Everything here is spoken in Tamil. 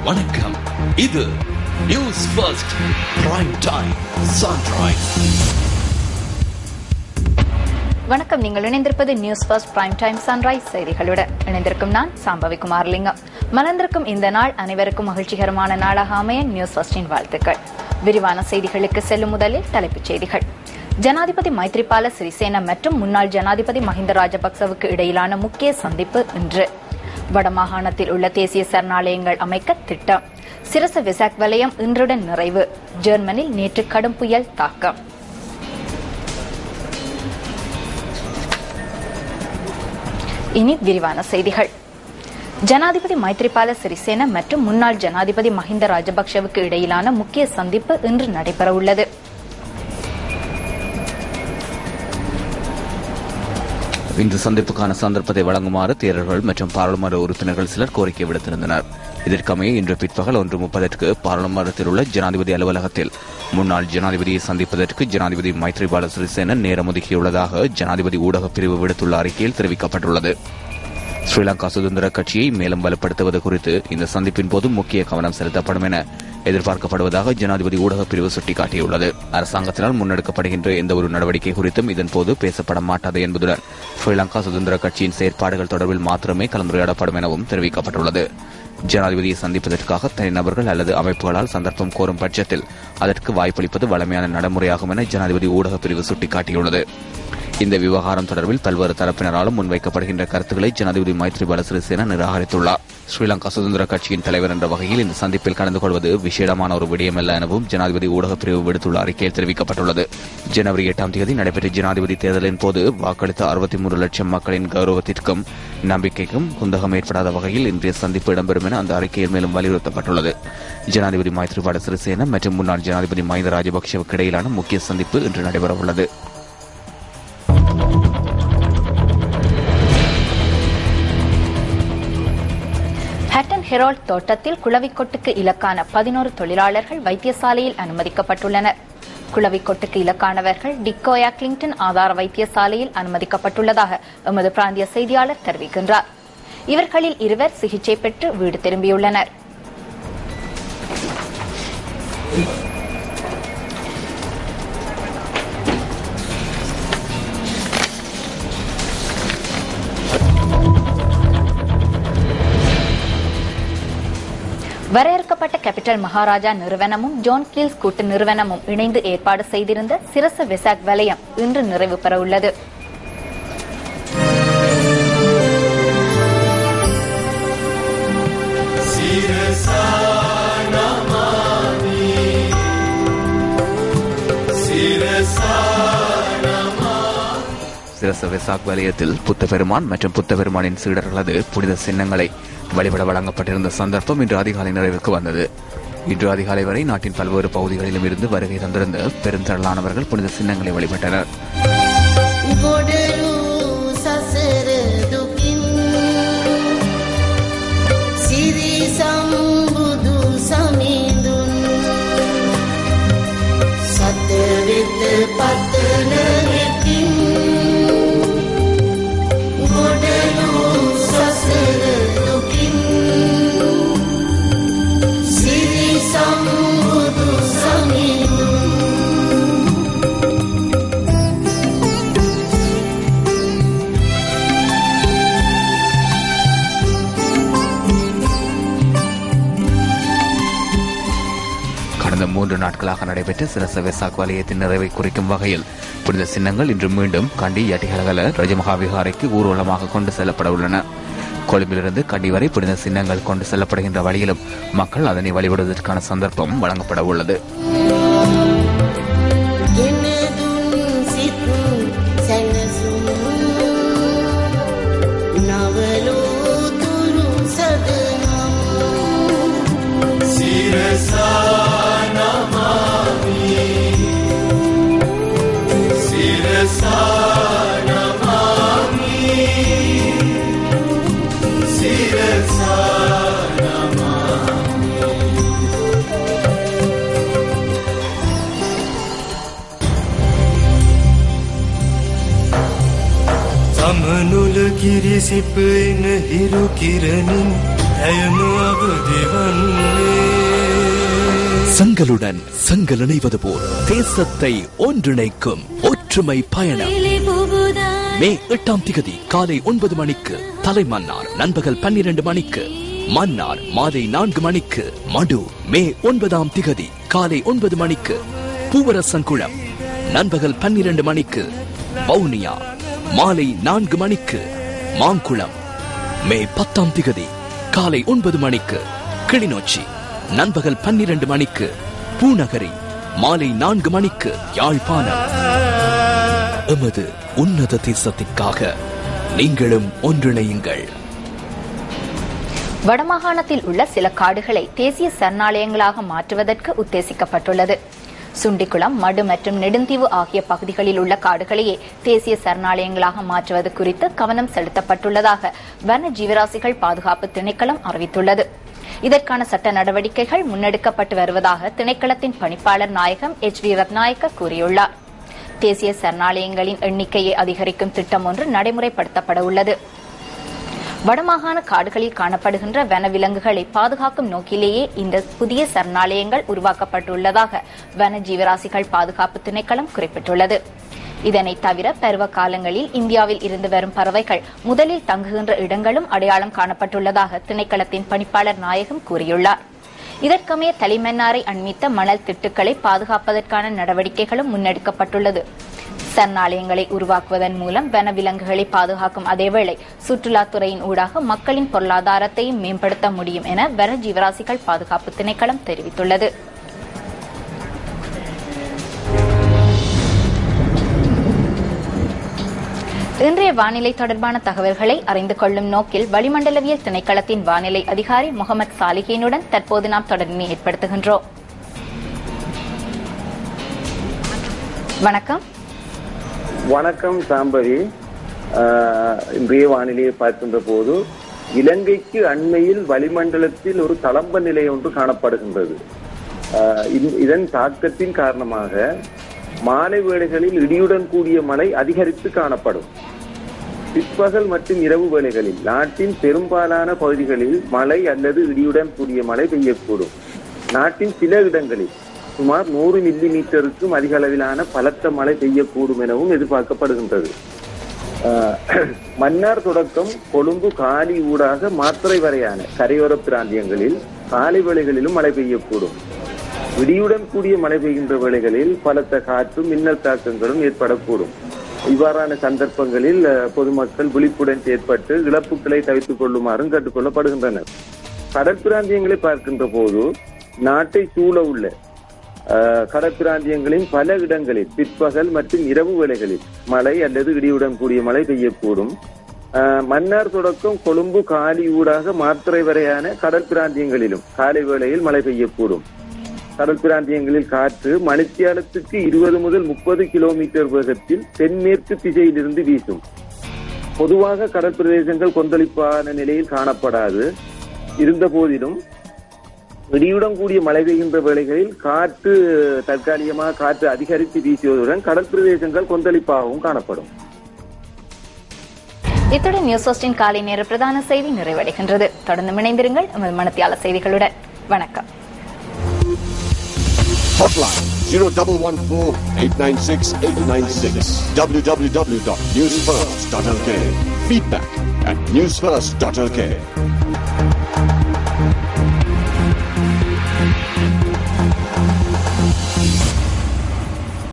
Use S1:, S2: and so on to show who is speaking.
S1: வணக்கம். இது news first prime time sunrise.
S2: வணக்கம். நீங்கள் இணைந்திருப்பது news first prime time sunrise செய்திகளுடன். இணைந்திருக்கும் நான் சாம்பவி குமாரலிங்கம். மலர்ந்திருக்கும் இந்த நாள் அனைவருக்கும் மகிழ்ச்சிகரமான நாளாக அமைய நியூஸ் ஃபர்ஸ்டின் வாழ்த்துக்கள். விரிவான செய்திகளுக்கு செல்லும் முதலில் தலைப்புச் செய்திகள். ஜனாதிபதி மைத்ரிபால சிறிசேன மற்றும் முன்னாள் ஜனாதிபதி மஹிந்த ராஜபக்சவுக்கு இடையிலான முக்கிய சந்திப்பு இன்று. வடமாகாணத்தில் உள்ள தேசிய சரணாலயங்கள் அமைக்க திட்டம். சிரச வெசாக் வலயம் இன்றுடன் நிறைவு. ஜெர்மனில் நேற்று கடும் புயல் தாக்கம். இனி விரிவான செய்திகள். ஜனாதிபதி மைத்ரிபால சிறிசேன மற்றும் முன்னாள் ஜனாதிபதி மஹிந்த ராஜபக்சவுக்கு இடையிலான முக்கிய சந்திப்பு இன்று நடைபெறவுள்ளது.
S3: இன்று சந்திப்புக்கான சந்தர்ப்பத்தை வழங்குமாறு தேரர்கள் மற்றும் பாராளுமன்ற உறுப்பினர்கள் சிலர் கோரிக்கை விடுத்திருந்தனர். இதற்கமைய இன்று பிற்பகல் 1:30 பாராளுமன்றத்தில் உள்ள ஜனாதிபதி அலுவலகத்தில் முன்னாள் ஜனாதிபதியை சந்திப்பதற்கு ஜனாதிபதி மைத்ரிபால சிறிசேன நேரம் ஒதுக்கியுள்ளதாக ஜனாதிபதி ஊடகப் பிரிவு விடுத்துள்ள அறிக்கையில் தெரிவிக்கப்பட்டுள்ளது. ஸ்ரீலங்கா சுதந்திர கட்சியை மேலும் வலுப்படுத்துவது குறித்து இந்த சந்திப்பின் போது முக்கிய கவனம் செலுத்தப்படும் என எதிர்பார்க்கப்படுவதாக ஜனாதிபதி ஊடகப் பிரிவு சுட்டிக்காட்டியுள்ளது. அரசாங்கத்தினால் முன்னெடுக்கப்படுகின்ற எந்த ஒரு நடவடிக்கை குறித்தும் இதன்போது பேசப்பட மாட்டாது என்பதுடன் ஸ்ரீலங்கா சுதந்திர கட்சியின் செயற்பாடுகள் தொடர்பில் மாத்திரமே கலந்துரையாடப்படும் எனவும் தெரிவிக்கப்பட்டுள்ளது. ஜனாதிபதியை சந்திப்பதற்காக தனிநபர்கள் அல்லது அமைப்புகளால் சந்தர்ப்பம் கோரும் பட்சத்தில் அதற்கு வாய்ப்பளிப்பது வழமையான நடைமுறையாகும் என ஜனாதிபதி ஊடகப் பிரிவு சுட்டிக்காட்டியுள்ளது. இந்த விவகாரம் தொடர்பில் பல்வேறு தரப்பினராலும் முன்வைக்கப்படுகின்ற கருத்துக்களை ஜனாதிபதி மைத்ரிபால சிறிசேன நிராகரித்துள்ளார். ஸ்ரீலங்கா சுதந்திர கட்சியின் தலைவர் என்ற வகையில் இந்த சந்திப்பில் கலந்து கொள்வது விசேடமான ஒரு விடயமல்ல எனவும் ஜனாதிபதி ஊடகப் பிரிவு விடுத்துள்ள அறிக்கையில் தெரிவிக்கப்பட்டுள்ளது. ஜனவரி 8 நடைபெற்ற ஜனாதிபதி தேர்தலின் போது வாக்களித்த 63 லட்சம் மக்களின் கௌரவத்திற்கும் நம்பிக்கைக்கும் குந்தகம் ஏற்படாத வகையில் இன்றைய சந்திப்பு இடம்பெறும் என அந்த அறிக்கையில் மேலும் வலியுறுத்தப்பட்டுள்ளது. ஜனாதிபதி மைத்ரிபால சிறிசேன மற்றும் முன்னாள் ஜனாதிபதி மஹிந்த ராஜபக்சவுக்கு இடையிலான முக்கிய சந்திப்பு இன்று நடைபெறவுள்ளது.
S2: ஹட்டன் ஹெரால்ட் தோட்டத்தில் குளவிக்கொட்டுக்கு இலக்கான 11 தொழிலாளர்கள் வைத்தியசாலையில் அனுமதிக்கப்பட்டுள்ளனர். குளவிக்கொட்டுக்கு இலக்கானவர்கள் டிக்கோயா கிளிங்டன் ஆதார வைத்தியசாலையில் அனுமதிக்கப்பட்டுள்ளதாக எமது பிராந்திய செய்தியாளர் தெரிவிக்கின்றார். இவர்களில் 2 சிகிச்சை பெற்று வீடு திரும்பியுள்ளனர். வரையறுக்கப்பட்ட கேபிட்டல் மகாராஜா நிறுவனமும் ஜோன் கீல்ஸ் கூட்டு நிறுவனமும் இணைந்து ஏற்பாடு செய்திருந்த சிரச வெசாக் வலயம் இன்று நிறைவு பெறவுள்ளது.
S3: சிரச வெசாக் வலயத்தில் புத்த பெருமான் மற்றும் புத்த பெருமானின் சீடர்களது புனித சின்னங்களை வழிபட வழங்கப்பட்டிருந்த சந்தர்ப்பம் இன்று அதிகாலை நிறைவுக்கு வந்தது. இன்று அதிகாலை வரை நாட்டின் பல்வேறு பகுதிகளிலும் இருந்து வருகை தந்திருந்த பெருந்திரளானவர்கள் புனித சின்னங்களை வழிபட்டனர். கடந்த 3 நாட்களாக நடைபெற்ற சிரச வெசாக் வலயத்தின் நிறைவை குறிக்கும் வகையில் புனித சின்னங்கள் இன்று மீண்டும் கண்டி யட்டிகலகல ரஜமகாவிகாரைக்கு ஊர்வலமாக கொண்டு செல்லப்பட உள்ளன. கொழும்பிலிருந்து கண்டி வரை புனித சின்னங்கள் கொண்டு செல்லப்படுகின்ற வழியிலும் மக்கள் அதனை வழிபடுவதற்கான சந்தர்ப்பம் வழங்கப்பட உள்ளது.
S4: Amanul kirisipen hiru kiranin
S1: சங்களுடன் சங்கல் இணைவது போல் தேசத்தை ஒன்றிணைக்கும் ஒற்றுமை பயணம். மே 8ஆம் திகதி காலை 9 மணிக்கு தலைமன்னார், நண்பகல் 12 மணிக்கு மன்னார், மாலை 4 மணிக்கு மடு. மே 9ஆம் திகதி காலை 9 மணிக்கு பூவரசங்குளம், நண்பகல் 12 மணிக்கு வவுனியா, மாலை 4 மணிக்கு மாங்குளம். மே 10ஆம் திகதி காலை 9 மணிக்கு கிளிநொச்சி, நண்பகல் 12 மணிக்கு பூநகரி, மாலை 4 மணிக்கு யாழ்ப்பாணம். எமது உன்னத தேசத்திற்காக நீங்களும் ஒன்றிணையுங்கள்.
S2: வடமாகாணத்தில் உள்ள சில காடுகளை தேசிய சரணாலயங்களாக மாற்றுவதற்கு உத்தேசிக்கப்பட்டுள்ளது. சுண்டிக்குளம், மடு மற்றும் நெடுந்தீவு ஆகிய பகுதிகளில் உள்ள காடுகளையே தேசிய சரணாலயங்களாக மாற்றுவது குறித்து கவனம் செலுத்தப்பட்டுள்ளதாக வன ஜீவராசிகள் பாதுகாப்பு திணைக்களம் அறிவித்துள்ளது. இதற்கான சட்ட நடவடிக்கைகள் முன்னெடுக்கப்பட்டு வருவதாக திணைக்களத்தின் பணிப்பாளர் நாயகம் HV ரத்நாயக்க கூறியுள்ளார். தேசிய சரணாலயங்களின் எண்ணிக்கையை அதிகரிக்கும் திட்டம் ஒன்று நடைமுறைப்படுத்தப்பட உள்ளது. வடமாகாண காடுகளில் காணப்படுகின்ற வனவிலங்குகளை பாதுகாக்கும் நோக்கிலேயே இந்த புதிய சரணாலயங்கள் உருவாக்கப்பட்டுள்ளதாக வன ஜீவராசிகள் பாதுகாப்பு திணைக்களம் குறிப்பிட்டுள்ளது. இதனை தவிர பருவ காலங்களில் இந்தியாவில் இருந்து வரும் பறவைகள் முதலில் தங்குகின்ற இடங்களும் அடையாளம் காணப்பட்டுள்ளதாக திணைக்களத்தின் பணிப்பாளர் நாயகம் கூறியுள்ளார். இதற்கமைய தலைமன்னாரை அண்மித்த மணல் திட்டுக்களை பாதுகாப்பதற்கான நடவடிக்கைகளும் முன்னெடுக்கப்பட்டுள்ளது. சரணாலயங்களை உருவாக்குவதன் மூலம் வனவிலங்குகளை பாதுகாக்கும் அதேவேளை சுற்றுலாத்துறையின் ஊடாக மக்களின் பொருளாதாரத்தையும் மேம்படுத்த முடியும் என வன ஜீவராசிகள் பாதுகாப்பு திணைக்களம் தெரிவித்துள்ளது. இன்றைய வானிலை தொடர்பான தகவல்களை அறிந்து கொள்ளும் நோக்கில் வளிமண்டலவியல் திணைக்களத்தின் வானிலை அதிகாரி முகமது சாலிஹினுடன் தற்போது நாம் தொடர்பினை ஏற்படுத்துகின்றோம். வணக்கம்.
S4: வணக்கம் சாம்பவி. இன்றைய வானிலையை பார்க்கின்ற போது இலங்கைக்கு அண்மையில் வளிமண்டலத்தில் ஒரு தளம்ப நிலை ஒன்று காணப்படுகின்றது. இதன் தாக்கத்தின் காரணமாக மாலை வேளைகளில் இடியுடன் கூடிய மழை அதிகரித்து காணப்படும். பிற்பகல் மற்றும் இரவு வேளைகளில் நாட்டின் பெரும்பாலான பகுதிகளில் மழை அல்லது இடியுடன் கூடிய மழை பெய்யக்கூடும். நாட்டின் சில இடங்களில் சுமார் 100 மில்லி மீட்டருக்கும் அதிக அளவிலான பலத்த மழை பெய்யக்கூடும் எனவும் எதிர்பார்க்கப்படுகின்றது. மன்னார் தொடக்கம் கொழும்பு காலி ஊடாக மாத்தறை வரையான கரையோர பிராந்தியங்களில் காலை வேளைகளிலும் மழை பெய்யக்கூடும். இடியுடன் கூடிய மழை பெய்கின்ற வேளைகளில் பலத்த காற்றும் மின்னல் தாக்கங்களும் ஏற்படக்கூடும். இவ்வாறான சந்தர்ப்பங்களில் பொதுமக்கள் விழிப்புடன் செயற்பட்டு இழப்புகளை தவிர்த்துக் கொள்ளுமாறும் கேட்டுக்கொள்ளப்படுகின்றனர். கடற்பிராந்தியங்களை பார்க்கின்ற போது நாட்டை சூழ உள்ள கடற்பிராந்தியங்களின் பல இடங்களில் பிற்பகல் மற்றும் இரவு வேளைகளில் மழை அல்லது இடியுடன் கூடிய மழை பெய்யக்கூடும். மன்னார் தொடக்கம் கொழும்பு காலி ஊடாக மாத்தறை வரையான கடற்பிராந்தியங்களிலும் காலை வேளையில் மழை பெய்யக்கூடும். கடல் பிராந்தியங்களில் காற்று மணித்தியாலத்துக்கு 20 முதல் 30 கிலோமீட்டர் வேகத்தில் தென்மேற்கு திசையிலிருந்து வீசும். பொதுவாக கடற்பிரதேசங்கள் கொந்தளிப்பான நிலையில் காணப்படாது. இருந்த போதிலும் இடியுடன் கூடிய மழை பெய்கின்ற வேளைகளில் காற்று தற்காலிகமாக காற்று அதிகரித்து வீசுவதுடன் கடல் பிரதேசங்கள் கொந்தளிப்பாகவும் காணப்படும்.
S2: இத்துடன் நியூஸ் ஃபர்ஸ்டின் காலை நேர பிரதான செய்தி நிறைவடைகின்றது. தொடர்ந்து இணைந்திருங்கள் நமது மனத்தியால செய்திகளுடன். வணக்கம்.
S5: Hotline 0114-896-896 www.newsfirst.lk. Feedback at newsfirst.lk.